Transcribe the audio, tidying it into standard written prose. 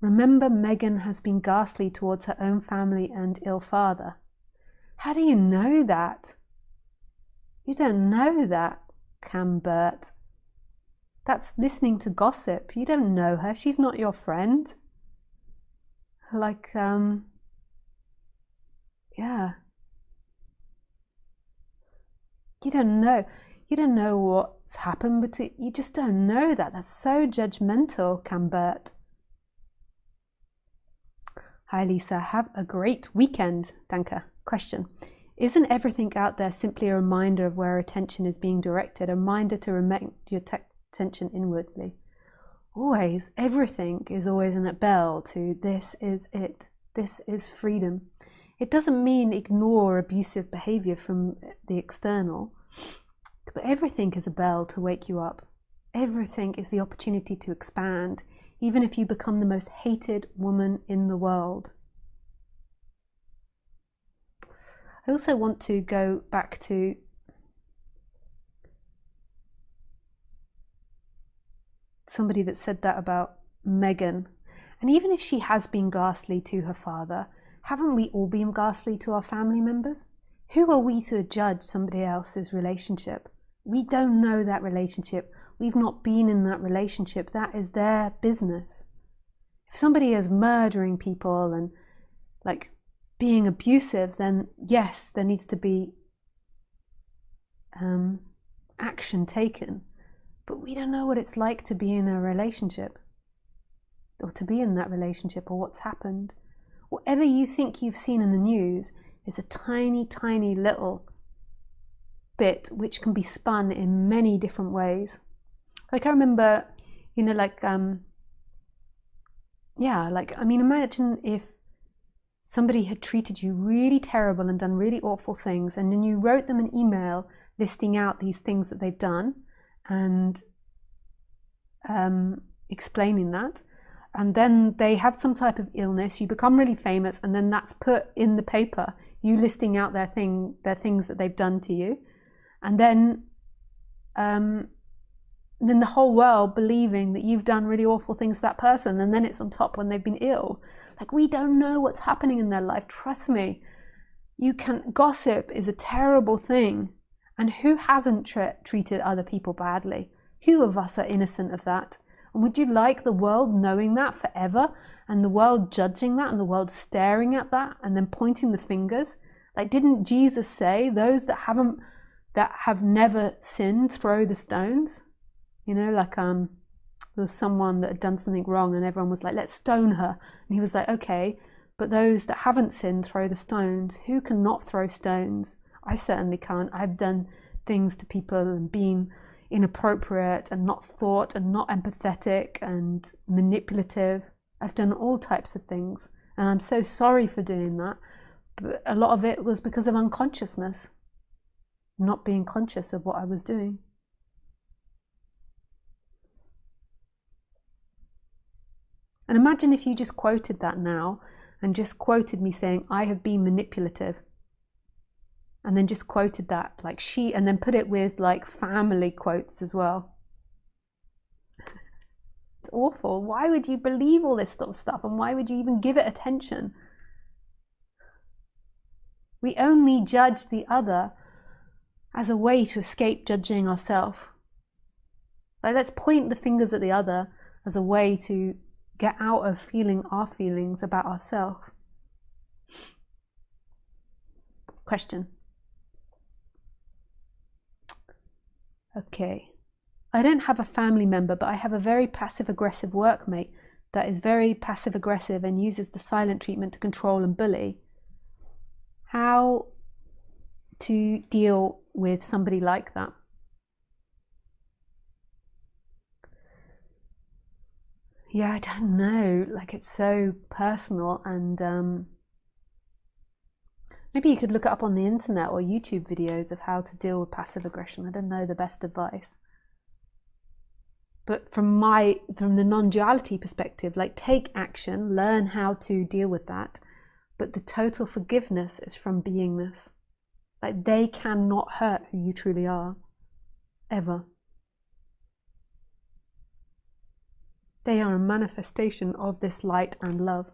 Remember, Megan has been ghastly towards her own family and ill father. How do you know that? You don't know that, Cambert. That's listening to gossip. You don't know her. She's not your friend. Like, yeah. You don't know. You don't know what's happened, but you just don't know that. That's so judgmental, Cambert. Hi, Lisa. Have a great weekend. Danke. Question. Isn't everything out there simply a reminder of where attention is being directed? A reminder to remit your attention inwardly? Always. Everything is always a bell to this is it. This is freedom. It doesn't mean ignore abusive behavior from the external, but everything is a bell to wake you up. Everything is the opportunity to expand, even if you become the most hated woman in the world. I also want to go back to somebody that said that about Megan. And even if she has been ghastly to her father, haven't we all been ghastly to our family members? Who are we to judge somebody else's relationship? We don't know that relationship. We've not been in that relationship. That is their business. If somebody is murdering people and like being abusive, then yes, there needs to be action taken. But we don't know what it's like to be in a relationship, or to be in that relationship, or what's happened. Whatever you think you've seen in the news is a tiny, tiny little bit which can be spun in many different ways. Like I remember, you know, imagine if somebody had treated you really terrible and done really awful things, and then you wrote them an email listing out these things that they've done and explaining that, and then they have some type of illness, you become really famous, and then that's put in the paper, you listing out their things that they've done to you, and then the whole world believing that you've done really awful things to that person, and then it's on top when they've been ill. Like, we don't know what's happening in their life. Trust me. Gossip is a terrible thing. And who hasn't treated other people badly? Who of us are innocent of that? And would you like the world knowing that forever, and the world judging that, and the world staring at that, and then pointing the fingers? Like, didn't Jesus say, those that have never sinned, throw the stones? You know, like there was someone that had done something wrong, and everyone was like, let's stone her. And he was like, okay, but those that haven't sinned, throw the stones. Who can not throw stones? I certainly can't. I've done things to people and been inappropriate and not thought and not empathetic and manipulative. I've done all types of things, and I'm so sorry for doing that. But a lot of it was because of unconsciousness, not being conscious of what I was doing. And imagine if you just quoted that now, and just quoted me saying, I have been manipulative. And then just quoted that, like and then put it with like family quotes as well. It's awful. Why would you believe all this sort of stuff? And why would you even give it attention? We only judge the other as a way to escape judging ourselves. Like, let's point the fingers at the other as a way to get out of feeling our feelings about ourselves. Question. Okay. I don't have a family member, but I have a very passive-aggressive workmate that is very passive-aggressive and uses the silent treatment to control and bully. How to deal with somebody like that? Yeah, I don't know. Like, it's so personal, and maybe you could look it up on the internet or YouTube videos of how to deal with passive aggression. I don't know the best advice. But from the non-duality perspective, like, take action, learn how to deal with that. But the total forgiveness is from beingness. Like, they cannot hurt who you truly are, ever. They are a manifestation of this light and love.